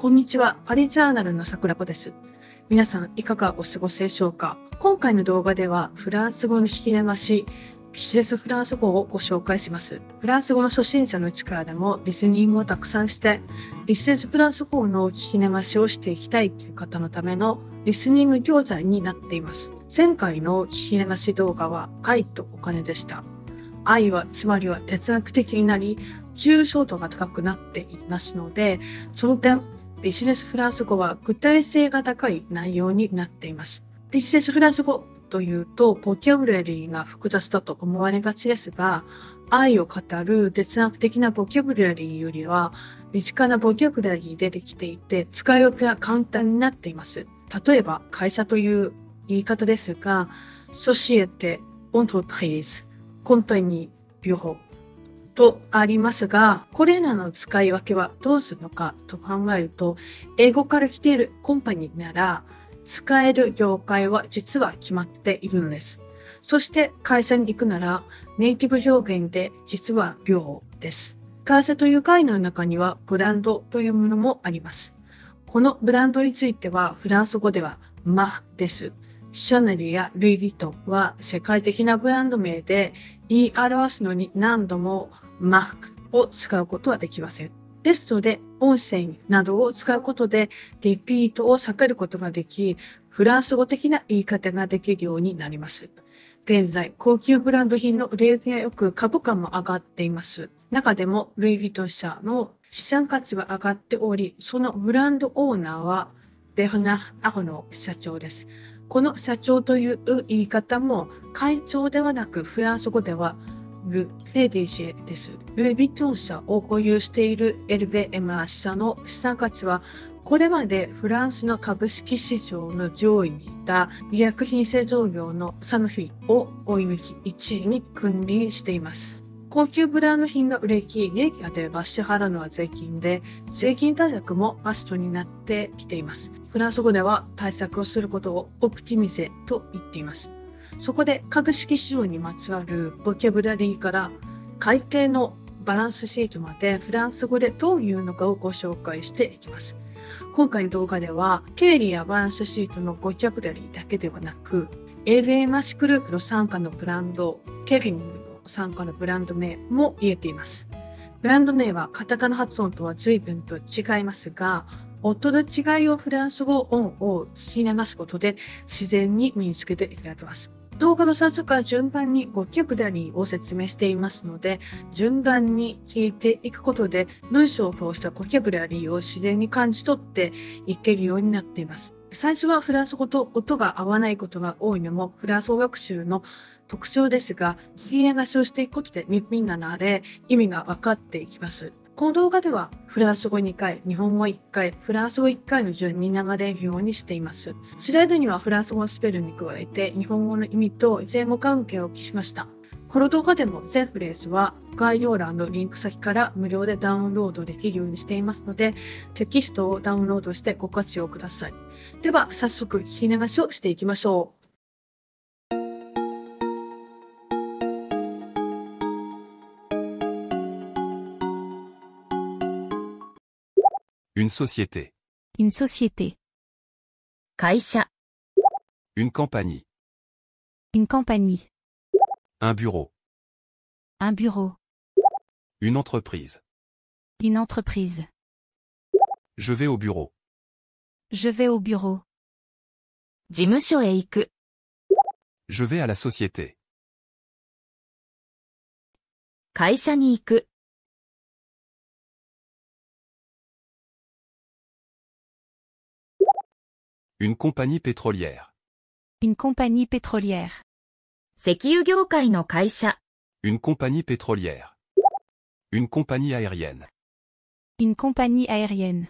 こんにちは。パリジャーナルの桜子です。皆さん、いかがお過ごしでしょうか。今回の動画では、フランス語の聞き流し、ビジネスフランス語をご紹介します。フランス語の初心者の力でも、リスニングをたくさんして、ビジネスフランス語の聞き流しをしていきたいという方のためのリスニング教材になっています。前回の聞き流し動画は、愛とお金でした。愛は、つまりは哲学的になり、抽象度が高くなっていますので、その点、ビジネスフランス語は具体性が高い内容になっています。ビジネスフランス語というと、ボキャブラリーが複雑だと思われがちですが、愛を語る哲学的なボキャブラリーよりは、身近なボキャブラリーでできていて、使い分けが簡単になっています。例えば、会社という言い方ですが、ソシエテ、オントプリーズ、コンパニー、ビュロとありますが、これらの使い分けはどうするのかと考えると、英語から来ているコンパニーなら、使える業界は実は決まっているのです。そして会社に行くなら、ネイティブ表現で実は秒です。会社という概念の中にはブランドというものもあります。このブランドについてはフランス語ではマです。シャネルやルイ・ヴィトンは世界的なブランド名で言い表すのに何度もマークを使うことはできません。ですので、音声などを使うことでリピートを避けることができ、フランス語的な言い方ができるようになります。現在、高級ブランド品の売れ行きがよく株価も上がっています。中でも、ルイ・ヴィトン社の資産価値は上がっており、そのブランドオーナーはベルナー・アロノ社長です。この社長という言い方も会長ではなくフランス語ではル・レディジェです。ルイ・ヴィトン社を保有している LVMH 社の資産価値はこれまでフランスの株式市場の上位にいた医薬品製造業のサノフィを追い抜き1位に君臨しています。高級ブランド品の売れ行き、利益が出れば支払うのは税金で、税金対策もマストになってきています。フランス語では対策をすることをオプティミゼと言っています。そこで株式市場にまつわるボキャブラリーから会計のバランスシートまでフランス語でどういうのかをご紹介していきます。今回の動画では経理やバランスシートのボキャブラリーだけではなく、LVMH グループの傘下のブランド、ケビンの傘下のブランド名も言えています。ブランド名はカタカナ発音とは随分と違いますが、音の違いをフランス語音を聞き流すことで自然に身につけていただけます。動画の最初から順番にボキャブラリーを説明していますので、順番に聞いていくことで文章を通したボキャブラリーを自然に感じ取っていけるようになっています。最初はフランス語と音が合わないことが多いのもフランス語学習の特徴ですが、聞き流しをしていくことで耳が慣れ、意味が分かっていきます。この動画ではフランス語2回、日本語1回、フランス語1回の順に流れるようにしています。スライドにはフランス語のスペルに加えて日本語の意味と前後関係を記しました。この動画でも全フレーズは概要欄のリンク先から無料でダウンロードできるようにしていますので、テキストをダウンロードしてご活用ください。では早速聞き流しをしていきましょう。Une société. Une société. 会社、 Une compagnie. Une compagnie. Un bureau. Un bureau. Une entreprise. Une entreprise. Je vais au bureau. Je vais au bureau. 事務所へ行く、 Je vais à la société. 会社に行く、 Une compagnie pétrolière. Une compagnie pétrolière. 石油業界の会社、 Une compagnie pétrolière. Une compagnie aérienne. Une compagnie aérienne.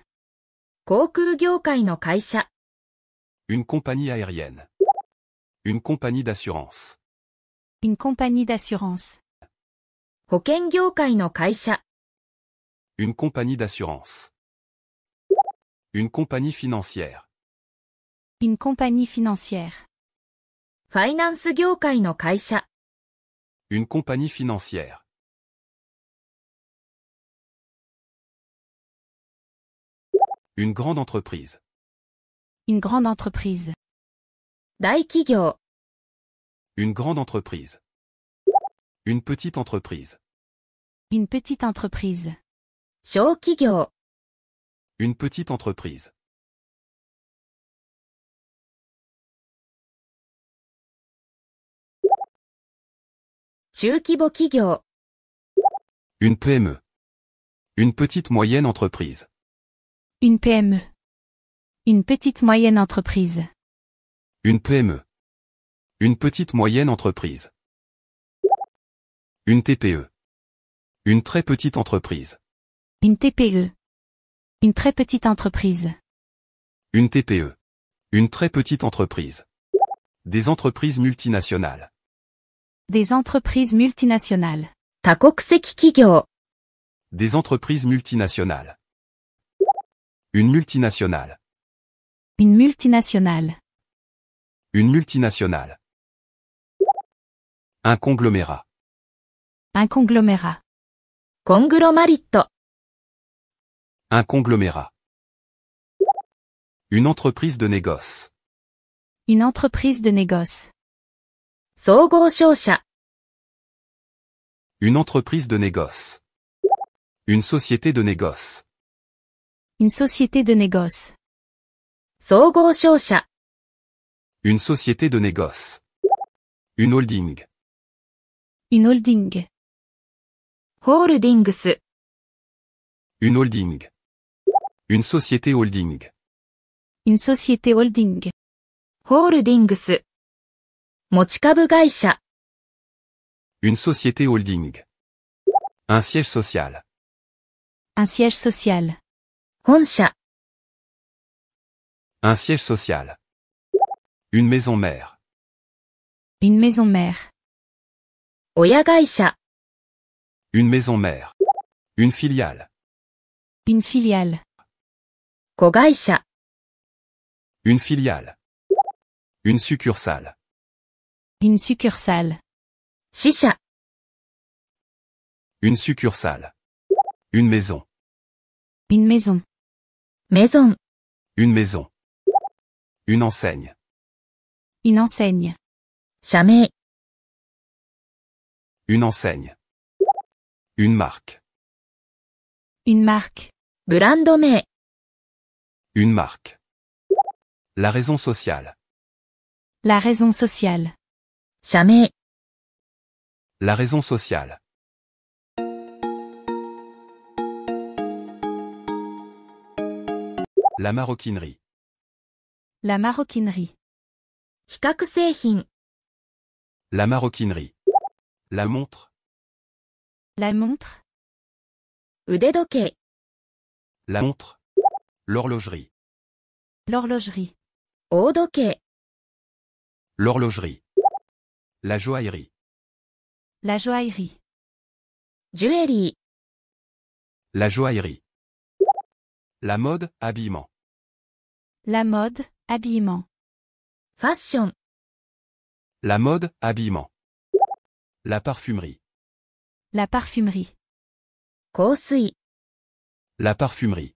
航空業界の会社、 Une compagnie aérienne. Une compagnie d'assurance. Une compagnie d'assurance. 保険業界の会社、 Une compagnie d'assurance. Une compagnie financière. Une compagnie financière. ファイナンス業界の会社、 Une compagnie financière. Une grande entreprise. Une grande entreprise. 大企業、 Une grande entreprise. Une petite entreprise. Une petite entreprise. 小企業、 Une petite entreprise. 中規模企業、 Une PME. Une petite moyenne entreprise. Une PME. Une petite moyenne entreprise. Une PME. Une petite moyenne entreprise. Une TPE. Une très petite entreprise. Une TPE. Une très petite entreprise. Une TPE. Une très petite entreprise. Des entreprises multinationales. Des entreprises multinationales. 多国籍企業、 Des entreprises multinationales. Une multinationale. Une multinationale. Une multinationale. Un conglomérat. Un conglomérat. コングロマリット、 Un conglomérat. Une entreprise de négoce. Une entreprise de négoce. 総合商社、 Une entreprise de négoce. Une société de négoce. Une société de négoce. 総合商社、 Une société de négoce. Une holding. Une holding. ホールディングス、 Une holding. Une société holding. Une société holding. ホールディングス、持ち株会社、 Une société holding. Un siège social. Un siège social. 本社、 Un siège social. Une maison mère. Une maison mère. 親会社、 Une maison mère. Une filiale. Une filiale. 子会社、 Une filiale. Une succursale. Une succursale. 支社、 Une succursale. Une maison. Une maison. メゾン、 Une maison. Une enseigne. Une enseigne. 社名、 Une enseigne. Une marque. Une marque. ブランド名、 Une marque. La raison sociale. La raison sociale. 社名、 La raison sociale. La maroquinerie. La maroquinerie. 比較製品、 La maroquinerie. La montre. La montre. 腕時計、 La montre. L'horlogerie. L'horlogerie. 大時計、 L'horlogerie. La joaillerie. La joaillerie. ジュエリー、 La joaillerie. La mode, habillement. La mode, habillement. ファッション、 La mode, habillement. La parfumerie. La parfumerie. 香水、 La parfumerie.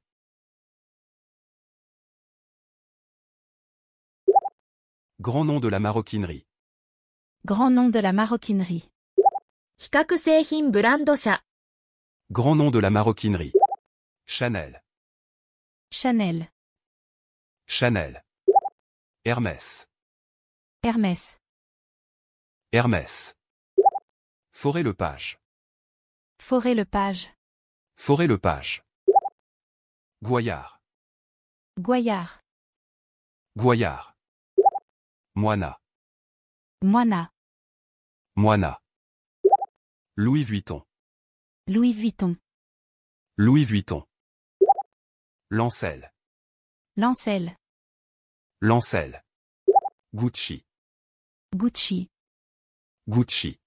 Grand nom de la maroquinerie. Grand nom de la maroquinerie. 比較製品ブランド社、 Grand nom de la maroquinerie. Chanel. Chanel. Chanel. Hermès. Hermès. Hermès. Forêt-Lepage. Forêt-Lepage. Forêt-Lepage. Goyard. Goyard. Goyard. Moina. Moina. Moina. Louis Vuitton. Louis Vuitton. Louis Vuitton. Lancel. Lancel. Lancel. Gucci. Gucci. Gucci.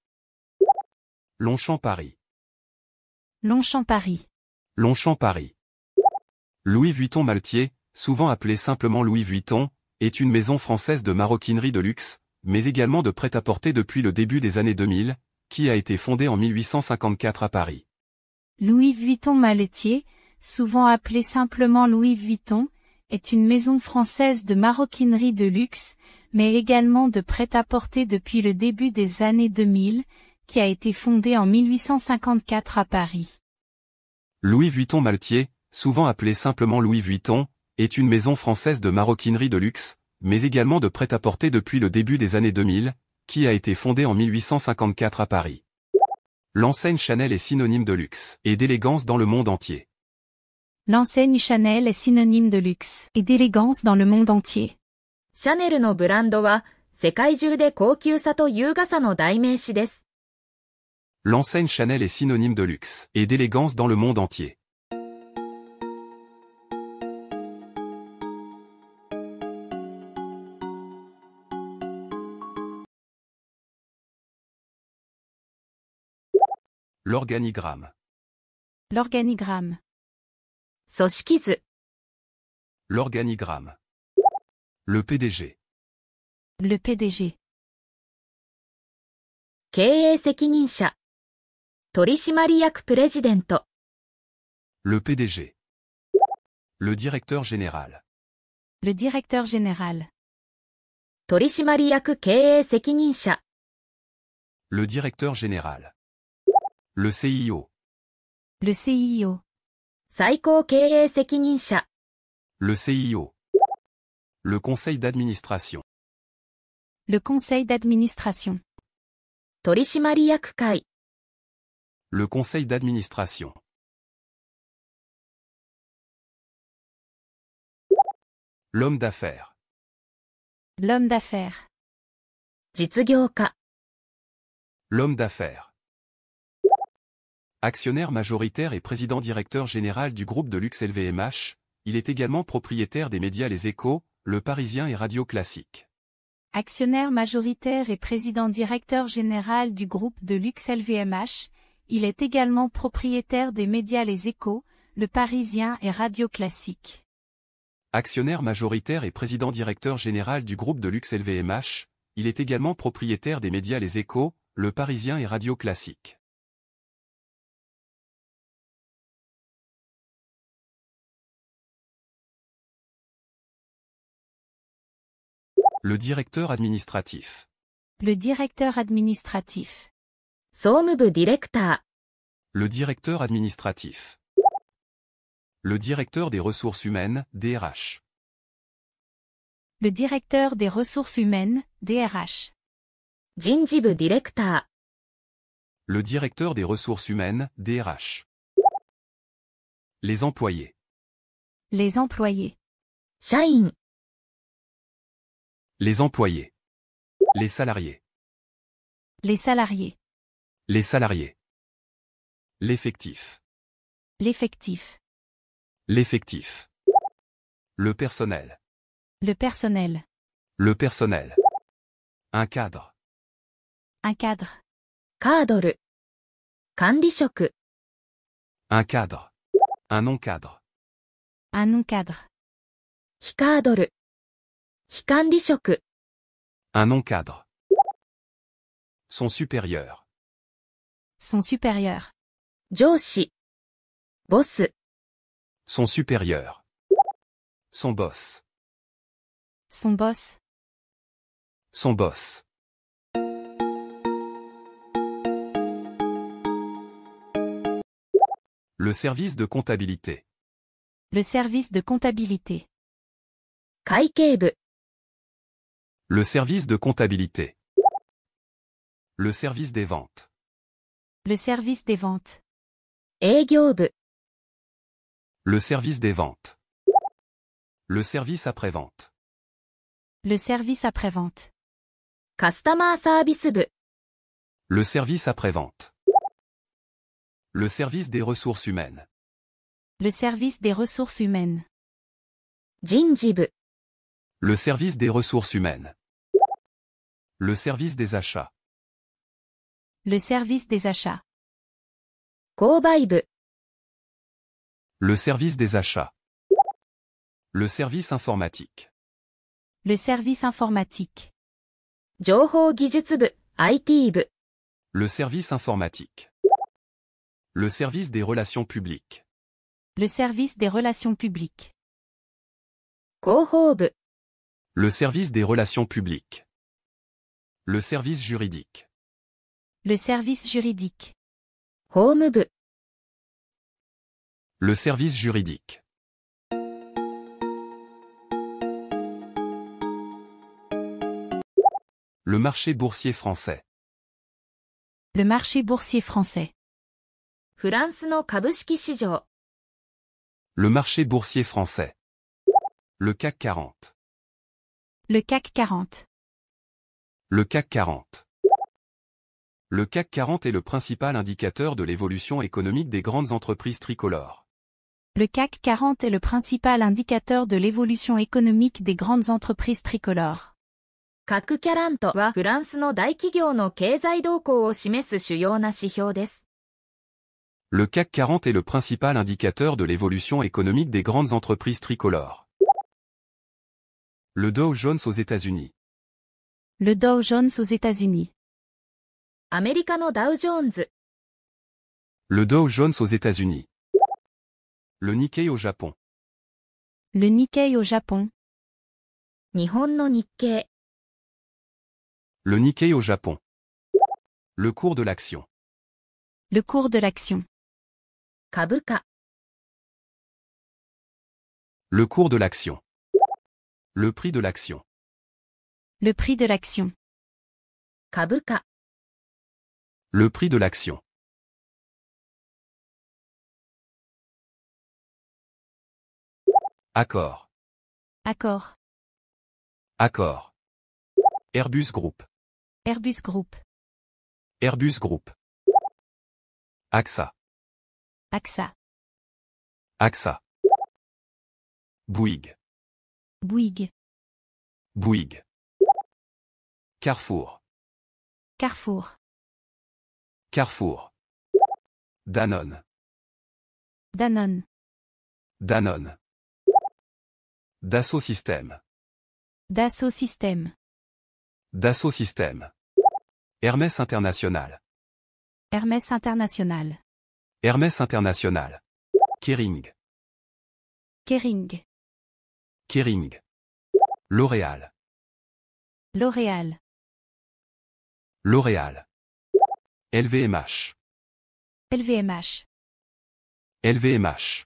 Longchamp Paris. Longchamp Paris. Longchamp Paris. Louis Vuitton Maltier, souvent appelé simplement Louis Vuitton, est une maison française de maroquinerie de luxe, mais également de prêt-à-porter depuis le début des années 2000, qui a été fondée en 1854 à Paris. Louis Vuitton Maletier, souvent appelée simplement Louis Vuitton, est une maison française de maroquinerie de luxe, mais également de prêt-à-porter depuis le début des années 2000, qui a été fondée en 1854 à Paris. Louis Vuitton Maltier, souvent appelé simplement Louis Vuitton, est une maison française de maroquinerie de luxe, mais également de prêt-à-porter depuis le début des années 2000, qui a été fondée en 1854 à Paris. L'enseigne Chanel est synonyme de luxe et d'élégance dans le monde entier. L'enseigne Chanel est synonyme de luxe et d'élégance dans le monde entier. シャネルのブランドは世界中で高級さと優雅さの代名詞です。L'enseigne Chanel est synonyme de luxe et d'élégance dans le monde entier. L'organigramme. L'organigramme. 組織図、 L'organigramme. Le PDG. Le PDG. 経営責任者、取締役プレジデント、 Le PDG. Le directeur général. Le directeur général. 取締役経営責任者、 Le directeur général. Le CIO. Le CIO. 最高経営責任者、 Le CIO. Le conseil d'administration. Le conseil d'administration. 取締役会、 Le conseil d'administration. L'homme d'affaires. L'homme d'affaires. 実業家、 L'homme d'affaires. Actionnaire majoritaire et président directeur général du groupe de luxe LVMH, il est également propriétaire des médias Les Échos, Le Parisien et Radio Classique. Actionnaire majoritaire et président directeur général du groupe de luxe LVMH, il est également propriétaire des médias Les Échos, Le Parisien et Radio Classique. Actionnaire majoritaire et président directeur général du groupe de luxe LVMH, il est également propriétaire des médias Les Échos, Le Parisien et Radio Classique. Le directeur administratif. Le directeur administratif. 総務部ディレクタ Le directeur administratif. Le directeur des ressources humaines, DRH. Le directeur des ressources humaines, DRH. ー、人事部ディレクタ Le directeur des ressources humaines, DRH. Les employés. Les employés. ー、社員、 Les employés. Les salariés. Les salariés. Les salariés. L'effectif. L'effectif. L'effectif. Le personnel. Le personnel. Le personnel. Un cadre. Un cadre. カードル、管理職、 Un cadre. Un non-cadre. Un non-cadre. 非カードル、非管理職、 Un non-cadre. Son supérieur. Son supérieur. 上司、ボス、 Son supérieur. Son boss. Son boss. Son boss. Le service de comptabilité. Le service de comptabilité. 会計部、 Le service de comptabilité. Le service des ventes. Le service des ventes. 営業部、 Le service des ventes. Le service après-vente. Le service après-vente. カスタマーサービス部、 Le service après-vente. Le service des ressources humaines. Le service des ressources humaines. 人事部、 Le service des ressources humaines. Le service des achats. Le service des achats. 購買部、 Le service des achats. Le service informatique. Le service informatique. 情報技術部、IT 部、 Le service informatique. Le service des relations publiques. Le service des relations publiques. 広報部、 Le service des relations publiques. Le service juridique. Le service juridique. 法務部、 Le service juridique. Le marché boursier français. Le marché boursier français. フランスの株式市場、 Le marché boursier français. Le CAC 40. Le CAC 40. Le CAC 40. Le CAC 40 est le principal indicateur de l'évolution économique des grandes entreprises tricolores. Le CAC 40 est le principal indicateur de l'évolution économique des grandes entreprises tricolores. 各キャラントはフランスの大企業の経済動向を示す主要な指標です。 Le CAC 40 est le principal indicateur de l'évolution économique des grandes entreprises tricolores. Le Dow Jones aux États-Unis. Le Dow Jones aux États-Unis. アメリカのダウジョーンズ、 Le Dow Jones aux États-Unis. Le Nikkei au Japon. Le Nikkei au Japon. 日本の日経、 Le Nikkei au Japon. Le cours de l'action. Le cours de l'action. 株価、 Le cours de l'action. Le prix de l'action. Le prix de l'action. 株価、 Le prix de l'action. Accord. Accor. Accord. Airbus Group. Airbus Group. Airbus Group. AXA. AXA. AXA. Bouygues. Bouygues. Bouygues. Carrefour. Carrefour. Carrefour. Danone. Danone. Danone. Dassault Systèmes. Dassault Systèmes. Dassault Systèmes. Hermès International. Hermès International. Hermès International. Kering. Kering. Kering. L'Oréal. L'Oréal. L'Oréal. LVMH. LVMH. LVMH.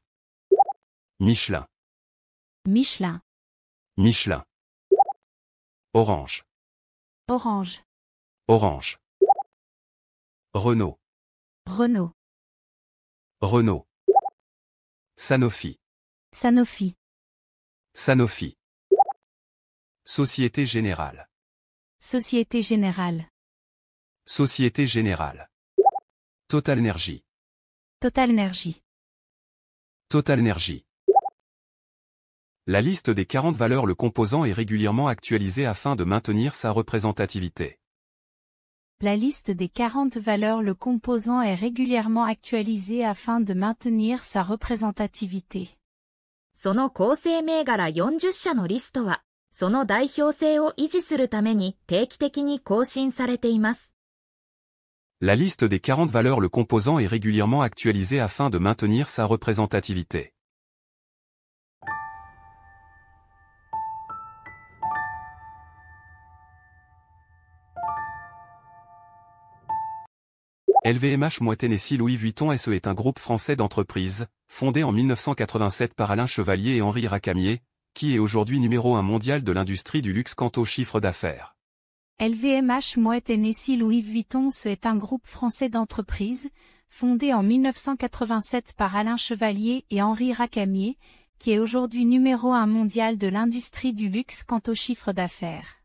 Michelin. Michelin. Michelin. Orange. Orange. Orange. Renault. Renault. Renault. Sanofi. Sanofi. Sanofi. Société Générale. Société Générale. Société Générale. Total Energy. Total Energy. Total Energy. La liste des 40 valeurs le composant est régulièrement actualisée afin de maintenir sa représentativité. La liste des 40 valeurs le composant est régulièrement actualisée afin de maintenir sa représentativité. その構成銘柄40社のリストは、その代表性を維持するために定期的に更新されています。 La liste des 40 valeurs le composant est régulièrement actualisée afin de maintenir sa représentativité. LVMH Moët Hennessy Louis Vuitton SE est un groupe français d'entreprises, fondé en 1987 par Alain Chevalier et Henri Racamier, qui est aujourd'hui numéro 1 mondial de l'industrie du luxe quant au chiffre d'affaires. LVMH Moët Hennessy Louis Vuitton SE est un groupe français d'entreprises, fondé en 1987 par Alain Chevalier et Henri Racamier, qui est aujourd'hui numéro 1 mondial de l'industrie du luxe quant au chiffre d'affaires.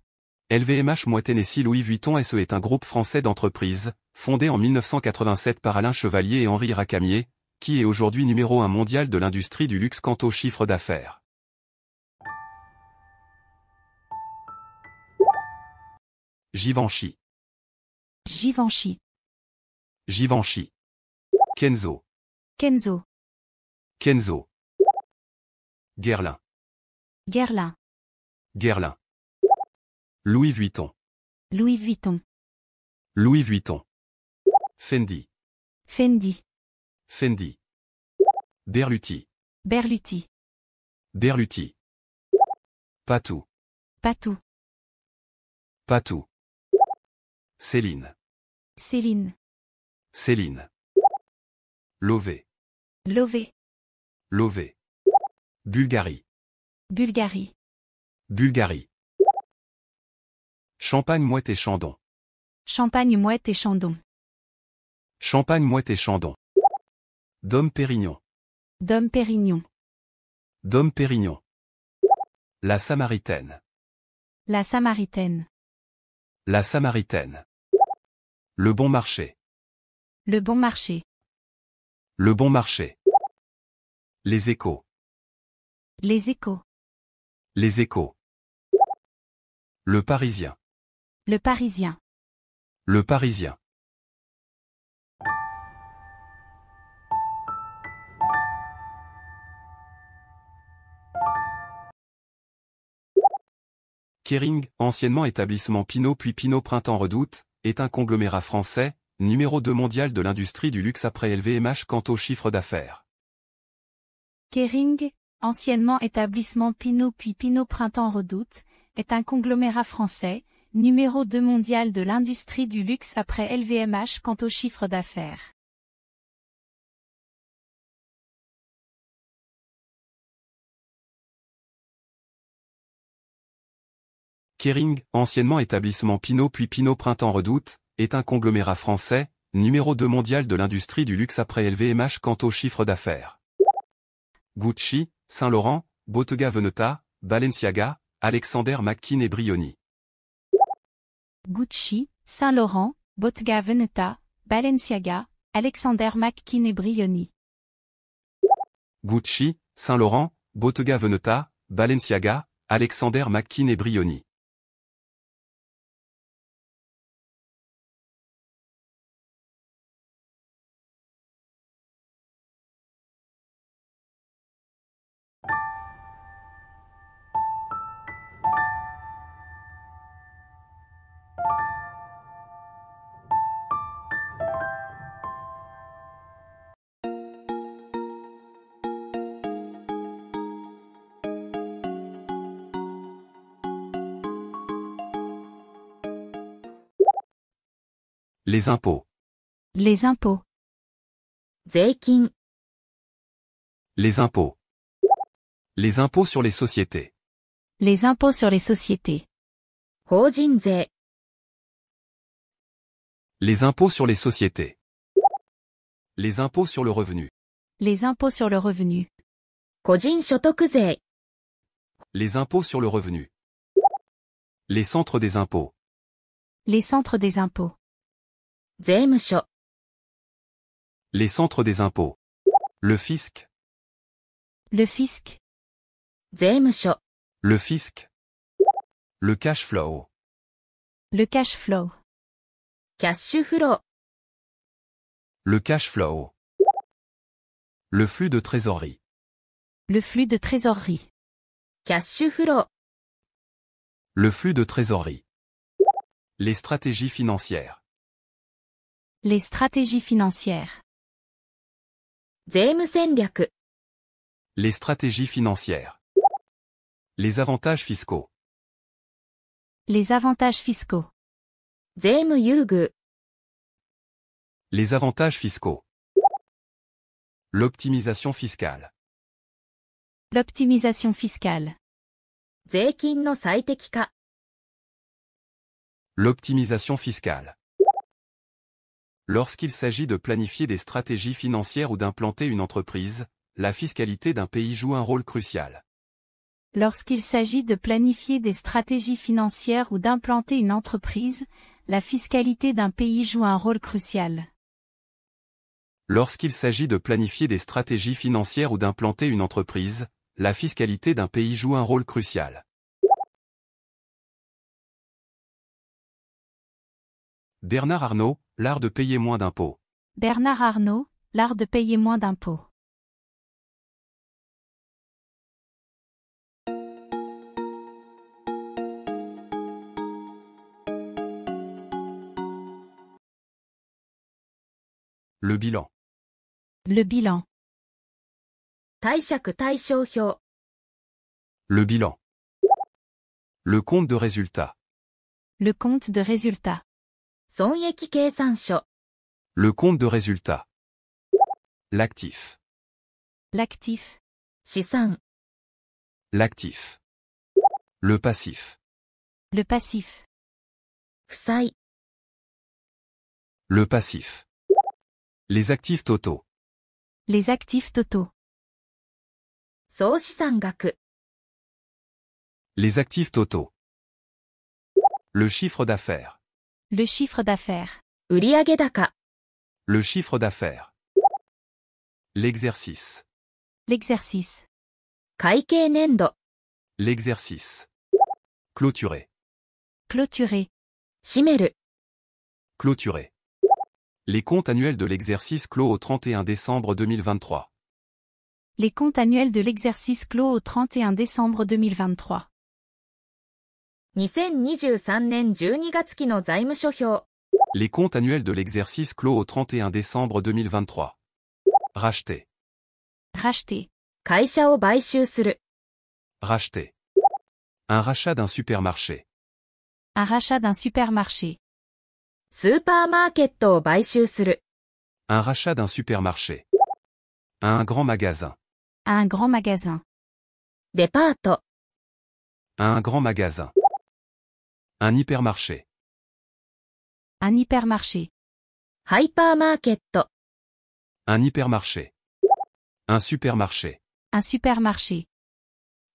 LVMH Moët Hennessy Louis Vuitton SE est un groupe français d'entreprises, fondé en 1987 par Alain Chevalier et Henri Racamier, qui est aujourd'hui numéro 1 mondial de l'industrie du luxe quant au chiffre d'affaires. Givenchy. Givenchy. Givenchy. Kenzo. Kenzo. Kenzo. Guerlain. Guerlain. Guerlain. Louis Vuitton. Louis Vuitton. Louis Vuitton. Fendi. Fendi. Fendi. Berluti. Berluti. Berluti. Patou. Patou. Patou. Céline. Céline. Céline. Lové. Lové. Lové. Bulgarie. Bulgarie. Bulgarie. Champagne Mouette et Chandon. Champagne Mouette et Chandon. Champagne Mouette et Chandon. Dom Pérignon. Dom Pérignon. Dom Pérignon. La Samaritaine. La Samaritaine. La Samaritaine. Le Bon Marché. Le Bon Marché. Le Bon Marché. Les Échos. Les Échos. Les Échos. Le Parisien. Le Parisien. Le Parisien. Kering, anciennement établissement Pinault puis Pinault Printemps Redoute, est un conglomérat français, numéro 2 mondial de l'industrie du luxe après LVMH quant au chiffre d'affaires. Kering, anciennement établissement Pinault puis Pinault Printemps Redoute, est un conglomérat français, numéro 2 mondial de l'industrie du luxe après LVMH quant au chiffre d'affaires. Kering, anciennement établissement Pinault puis Pinault Printemps Redoute, est un conglomérat français, numéro 2 mondial de l'industrie du luxe après LVMH quant au chiffre d'affaires. Gucci, Saint Laurent, Bottega Veneta, Balenciaga, Alexander McQueen et Brioni. Gucci, Saint Laurent, Bottega Veneta, Balenciaga, Alexander McQueen et Brioni. Gucci, Saint Laurent, Bottega Veneta, Balenciaga, Alexander McQueen et Brioni. Les impôts. Les impôts. 税金、 Les impôts. Les impôts sur les sociétés. Les impôts sur les sociétés. 法人税、 Les impôts sur les sociétés. Les impôts sur le revenu. Les impôts sur le revenu. 個人所得税、 Les impôts sur le revenu. Les centres des impôts. Les centres des impôts. 税務署、 Les centres des impôts. Le fisc. Le fisc. 税務署、 Le fisc. Le cash flow. Le cash flow. キャッシュフロー、 Le cash flow. Le flux de trésorerie. Le flux de trésorerie. キャッシュフロー、 Le flux de trésorerie. Les stratégies financières. Les stratégies financières. 税務戦略、 Les stratégies financières. Les avantages fiscaux. Les avantages fiscaux. 税務優遇、 Les avantages fiscaux. L'optimisation fiscale. L'optimisation fiscale. 税金の最適化、 L'optimisation fiscale. Lorsqu'il s'agit de planifier des stratégies financières ou d'implanter une entreprise, la fiscalité d'un pays joue un rôle crucial. Lorsqu'il s'agit de planifier des stratégies financières ou d'implanter une entreprise, la fiscalité d'un pays joue un rôle crucial. Lorsqu'il s'agit de planifier des stratégies financières ou d'implanter une entreprise, la fiscalité d'un pays joue un rôle crucial. Bernard Arnault, l'art de payer moins d'impôts. Bernard Arnault, l'art de payer moins d'impôts. Le bilan. Le bilan. 貸借対照表。Le bilan. Le compte de résultat. Le compte de résultat. 損益計算書。Le compte de résultat. L'actif. L'actif. 資産。L'actif. Le passif. Le passif. 負債。Le passif. Les actifs totaux. Les actifs totaux. 総資産額。Les actifs totaux. Le chiffre d'affaires. Le chiffre d'affaires. 売上高。Le chiffre d'affaires. L'exercice. L'exercice. 会計年度。L'exercice. Clôturer. Clôturer. 締める。Clôturer. Les comptes annuels de l'exercice clos au 31 décembre 2023. Les comptes annuels de l'exercice clos au 31 décembre 2023. 2023年12月期の財務諸表。Les comptes annuels de l'exercice clos au 31 décembre 2023. Racheter. Racheter. 会社を買収する。Racheter. Un rachat d'un supermarché. Un rachat d'un supermarché. スーパーマーケットを買収する。Un rachat d'un supermarché. Un grand magasin. Un grand magasin. デパート。Un grand magasin. Un hypermarché. Un hypermarché. ハイパーマーケット。Un hypermarché. Un supermarché. Un supermarché.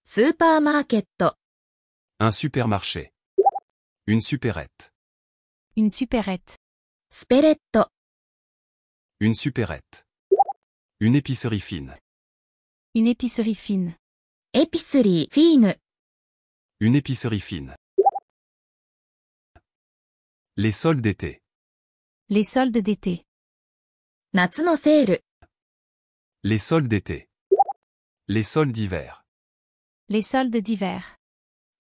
スーパーマーケット。Un supermarché. Une supérette. Une supérette. スペレット。Une supérette. Une épicerie fine. Une épicerie fine. エピスリー、フィーヌ。 Une épicerie fine. Les soldes d'été. Les soldes d'été. 夏のセール。 Les soldes d'été. Les soldes d'hiver. Les soldes d'hiver.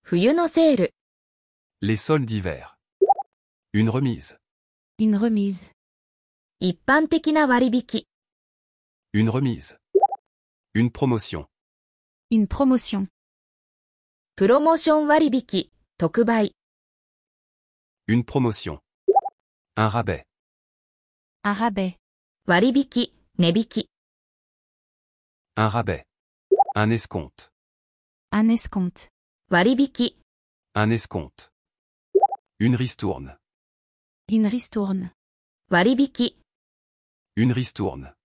冬のセール。 Les soldes d'hiver. Une remise. Une remise. 一般的な割引。 Une remise. Une promotion. Une promotion. プロモーション割引、特売。 Une promotion. Un rabais. Un rabais. 割引、値引き。 Un rabais. Un escompte. Un escompte. 割引。 Un escompte. Une ristourne. Une ristourne. 割引。 Une ristourne.